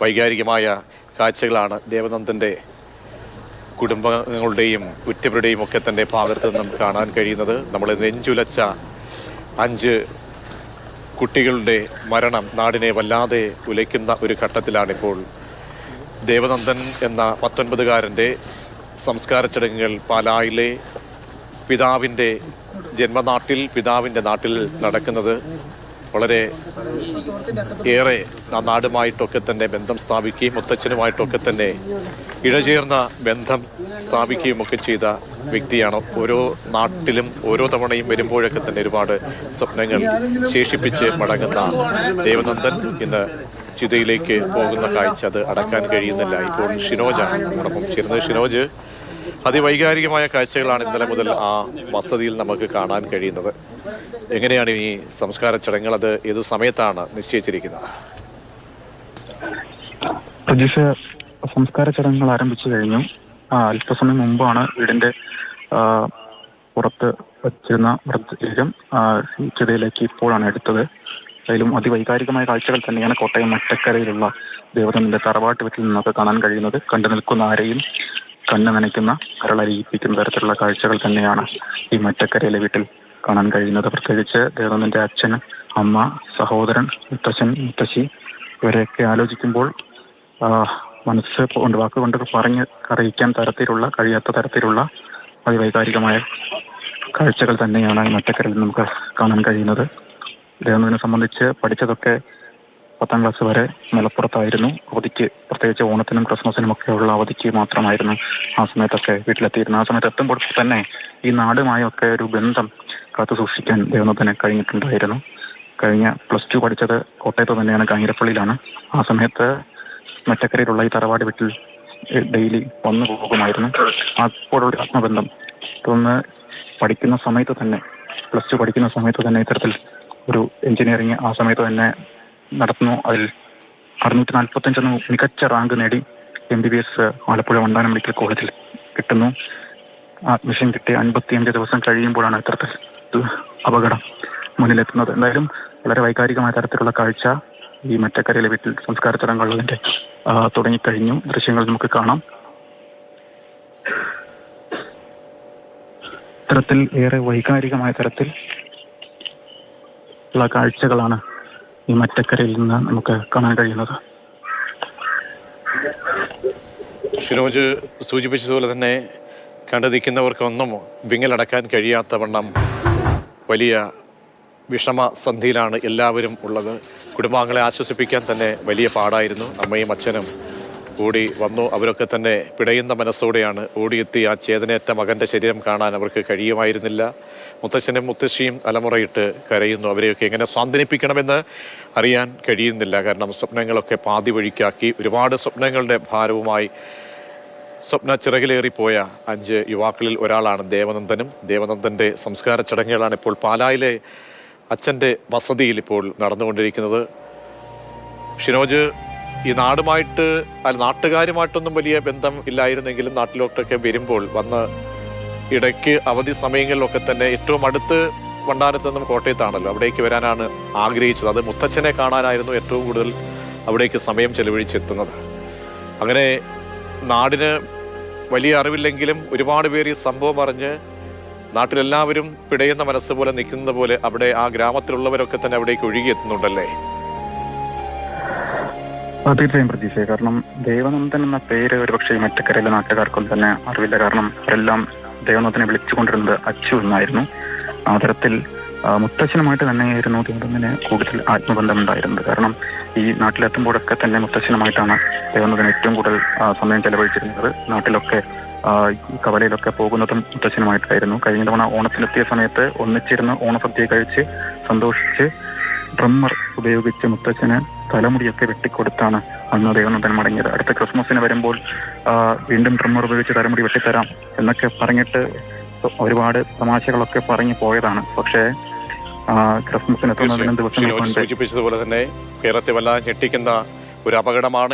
വൈകാരികമായ കാഴ്ചകളാണ് ദേവനന്ദൻ്റെ കുടുംബങ്ങളുടെയും ഉറ്റവരുടെയും ഒക്കെ തന്നെ ഭാഗത്ത് നിന്നും കാണാൻ കഴിയുന്നത്. നമ്മൾ നെഞ്ചുലച്ച 5 കുട്ടികളുടെ മരണം നാടിനെ വല്ലാതെ ഉലയ്ക്കുന്ന ഒരു ഘട്ടത്തിലാണിപ്പോൾ. ദേവനന്ദൻ എന്ന 19കാരൻ്റെ സംസ്കാര ചടങ്ങുകൾ പാലായിലെ പിതാവിൻ്റെ ജന്മനാട്ടിൽ, പിതാവിൻ്റെ നാട്ടിൽ നടക്കുന്നത്. വളരെ ഏറെ ആ നാടുമായിട്ടൊക്കെ തന്നെ ബന്ധം സ്ഥാപിക്കുകയും മുത്തച്ഛനുമായിട്ടൊക്കെ തന്നെ ഇഴചേർന്ന ബന്ധം സ്ഥാപിക്കുകയും ഒക്കെ ചെയ്ത വ്യക്തിയാണ്. ഓരോ നാട്ടിലും ഓരോ തവണയും വരുമ്പോഴൊക്കെ തന്നെ ഒരുപാട് സ്വപ്നങ്ങൾ ശേഷിപ്പിച്ച് മടങ്ങുന്ന ദേവനന്ദൻ ഇന്ന് ചിതയിലേക്ക് പോകുന്ന കാഴ്ച അത് അടക്കാൻ കഴിയുന്നില്ല. ഇപ്പോൾ ഷിനോജാണ് നമ്മോടൊപ്പം ചേരുന്നത്. ഷിനോജ്, അതിവൈകാരികമായ കാഴ്ചകളാണ് ഇന്നലെ മുതൽ ആ വസതിയിൽ നമുക്ക് കാണാൻ കഴിയുന്നത്. എങ്ങനെയാണ് ഈ സംസ്കാര ചടങ്ങുകൾ? അത് ഏത് സമയത്താണ് നിശ്ചയിച്ചിരിക്കുന്നത്? സംസ്കാര ചടങ്ങുകൾ ആരംഭിച്ചു കഴിഞ്ഞു. അല്പസമയം മുമ്പാണ് വീടിന്റെ പുറത്ത് വച്ചിരുന്ന മൃതശരീരം ചിതയിലേക്ക് ഇപ്പോഴാണ് എടുത്തത്. അതിലും അതിവൈകാരികമായ കാഴ്ചകൾ തന്നെയാണ് കോട്ടയം മറ്റക്കരയിലുള്ള ദേവനന്ദന്റെ തറവാട്ട് വീട്ടിൽ നിന്നൊക്കെ കാണാൻ കഴിയുന്നത്. കണ്ടു നിൽക്കുന്ന ആരെയും കണ്ണ് നനയ്ക്കുന്ന, കരളരിയിപ്പിക്കുന്ന തരത്തിലുള്ള കാഴ്ചകൾ തന്നെയാണ് ഈ മറ്റക്കരയിലെ വീട്ടിൽ കാണാൻ കഴിയുന്നത്. പ്രത്യേകിച്ച് ദേവനന്ദന്റെ അച്ഛൻ, അമ്മ, സഹോദരൻ, മുത്തശ്ശൻ, മുത്തശ്ശി ഇവരെയൊക്കെ ആലോചിക്കുമ്പോൾ മനസ്സ് കൊണ്ട് വാക്കുകൊണ്ട് പറഞ്ഞ് അറിയിക്കാൻ കഴിയാത്ത തരത്തിലുള്ള അതിവൈകാരികമായ കാഴ്ചകൾ തന്നെയാണ് ഈ മറ്റക്കരയിൽ നമുക്ക് കാണാൻ കഴിയുന്നത്. ദേവനന്ദനെ സംബന്ധിച്ച് പഠിച്ചതൊക്കെ 10ാം ക്ലാസ് വരെ മലപ്പുറത്തായിരുന്നു. അവധിക്ക്, പ്രത്യേകിച്ച് ഓണത്തിനും ക്രിസ്മസിനും ഒക്കെ ഉള്ള അവധിക്ക് മാത്രമായിരുന്നു ആ സമയത്തൊക്കെ വീട്ടിലെത്തിയിരുന്നു. ആ സമയത്ത് എത്തുമ്പോൾ തന്നെ ഈ നാടുമായൊക്കെ ഒരു ബന്ധം കാത്തു സൂക്ഷിക്കാൻ ദേവനന്ദന് കഴിഞ്ഞിട്ടുണ്ടായിരുന്നു. കഴിഞ്ഞ +2 പഠിച്ചത് കോട്ടയത്ത് തന്നെയാണ്, കാഞ്ഞിരപ്പള്ളിയിലാണ്. ആ സമയത്ത് മറ്റക്കരയിലുള്ള ഈ തറവാട് വീട്ടിൽ ഡെയിലി വന്നു പോകുമായിരുന്നു. അപ്പോഴൊരു ആത്മബന്ധം തുടർന്ന് പഠിക്കുന്ന സമയത്ത് തന്നെ, +2 പഠിക്കുന്ന സമയത്ത് തന്നെ ഇത്തരത്തിൽ ഒരു എഞ്ചിനീയറിംഗ് ആ സമയത്ത് തന്നെ നടത്തുന്നു. അതിൽ 645 മികച്ച റാങ്ക് നേടി MBBS ആലപ്പുഴ വണ്ടാനം മെഡിക്കൽ കോളേജിൽ കിട്ടുന്നു. അഡ്മിഷൻ കിട്ടി 55 ദിവസം കഴിയുമ്പോഴാണ് ഇത്തരത്തിൽ അപകടം മുന്നിലെത്തുന്നത്. എന്തായാലും വളരെ വൈകാരികമായ തരത്തിലുള്ള കാഴ്ച ഈ മറ്റക്കരയിലെ വീട്ടിൽ സംസ്കാര ചടങ്ങുകളിന്റെ തുടങ്ങിക്കഴിഞ്ഞു. ദൃശ്യങ്ങൾ നമുക്ക് കാണാം. ഇത്തരത്തിൽ ഏറെ വൈകാരികമായ തരത്തിൽ ഉള്ള കാഴ്ചകളാണ് ഈ മറ്റക്കരയിൽ നിന്ന് നമുക്ക് കാണാൻ കഴിയുന്നത്. ഷിനോജ് സൂചിപ്പിച്ചതുപോലെ തന്നെ കണ്ടുനിൽക്കുന്നവർക്കൊന്നും വിങ്ങലടക്കാൻ കഴിയാത്ത വണ്ണം വലിയ വിഷമസന്ധിയിലാണ് എല്ലാവരും ഉള്ളത്. കുടുംബാംഗങ്ങളെ ആശ്വസിപ്പിക്കാൻ തന്നെ വലിയ പാടായിരുന്നു. അമ്മയും അച്ഛനും ഓടി വന്നു. അവരൊക്കെ തന്നെ പിടയുന്ന മനസ്സോടെയാണ് ഓടിയെത്തി. ആ ചേതനേറ്റ മകൻ്റെ ശരീരം കാണാൻ അവർക്ക് കഴിയുമായിരുന്നില്ല. മുത്തച്ഛനും മുത്തശ്ശിയും അലമുറയിട്ട് കരയുന്നു. അവരെയൊക്കെ എങ്ങനെ സ്വാന്തനിപ്പിക്കണമെന്ന് അറിയാൻ കഴിയുന്നില്ല. കാരണം സ്വപ്നങ്ങളൊക്കെ പാതി വഴിക്കാക്കി ഒരുപാട് സ്വപ്നങ്ങളുടെ ഭാരവുമായി സ്വപ്ന ചിറകിലേറിപ്പോയ 5 യുവാക്കളിൽ ഒരാളാണ് ദേവനന്ദനും. ദേവനന്ദൻ്റെ സംസ്കാര ചടങ്ങുകളാണ് ഇപ്പോൾ പാലായിലെ അച്ഛൻ്റെ വസതിയിൽ ഇപ്പോൾ നടന്നുകൊണ്ടിരിക്കുന്നത്. ഷിനോജ്, ഈ നാടുമായിട്ട് നാട്ടുകാരുമായിട്ടൊന്നും വലിയ ബന്ധം ഇല്ലായിരുന്നെങ്കിലും നാട്ടിലോട്ടൊക്കെ വരുമ്പോൾ വന്ന് ഇടയ്ക്ക് അവധി സമയങ്ങളിലൊക്കെ തന്നെ ഏറ്റവും അടുത്ത് വണ്ടാനത്ത് നിന്നും കോട്ടയത്താണല്ലോ, അവിടേക്ക് വരാനാണ് ആഗ്രഹിച്ചത്. അത് മുത്തച്ഛനെ കാണാനായിരുന്നു ഏറ്റവും കൂടുതൽ അവിടേക്ക് സമയം ചെലവഴിച്ചെത്തുന്നത്. അങ്ങനെ നാടിന് വലിയ അറിവില്ലെങ്കിലും ഒരുപാട് പേർ ഈ സംഭവം അറിഞ്ഞ് നാട്ടിലെല്ലാവരും പിടയുന്ന മനസ്സ് പോലെ നിൽക്കുന്നത് പോലെ അവിടെ ആ ഗ്രാമത്തിലുള്ളവരൊക്കെ തന്നെ അവിടേക്ക് ഒഴുകിയെത്തുന്നുണ്ടല്ലേ? തീർച്ചയായും പ്രതീക്ഷ. കാരണം ദേവനന്ദൻ എന്ന പേര് ഒരുപക്ഷെ മറ്റക്കരയിലെ നാട്ടുകാർക്കും തന്നെ അറിവില്ല. കാരണം അവരെല്ലാം ദേവനന്ദനെ വിളിച്ചുകൊണ്ടിരുന്നത് അച്ചു എന്നായിരുന്നു. ആ തരത്തിൽ മുത്തച്ഛനുമായിട്ട് തന്നെയായിരുന്നു ദേവനന്ദന് കൂടുതൽ ആത്മബന്ധം ഉണ്ടായിരുന്നത്. കാരണം ഈ നാട്ടിലെത്തുമ്പോഴൊക്കെ തന്നെ മുത്തച്ഛനുമായിട്ടാണ് ദേവനന്ദൻ ഏറ്റവും കൂടുതൽ സമയം ചെലവഴിച്ചിരുന്നത്. നാട്ടിലൊക്കെ കവലയിലൊക്കെ പോകുന്നതും മുത്തച്ഛനുമായിട്ടായിരുന്നു. കഴിഞ്ഞ തവണ ഓണത്തിനെത്തിയ സമയത്ത് ഒന്നിച്ചിരുന്ന് ഓണസദ്യ കഴിച്ച് സന്തോഷിച്ച് ഡ്രമ്മർ ഉപയോഗിച്ച് മുത്തച്ഛന് തലമുടിയൊക്കെ വെട്ടിക്കൊടുത്താണ് അന്ന് ദേവനന്ദൻ മടങ്ങിയത്. അടുത്ത ക്രിസ്മസിന് വരുമ്പോൾ വീണ്ടും ഡ്രമ്മർ ഉപയോഗിച്ച് തലമുടി വെട്ടിത്തരാം എന്നൊക്കെ പറഞ്ഞിട്ട് ഒരുപാട് തമാശകളൊക്കെ പറഞ്ഞു പോയതാണ്. പക്ഷേ ക്രിസ്മസിന് എത്തുന്നതിനും ദിവസങ്ങൾ കൊണ്ട് സൂചിപ്പിച്ചതുപോലെ തന്നെ കേരളത്തെ വല്ലാതെ ഞെട്ടിക്കുന്ന ഒരു അപകടമാണ്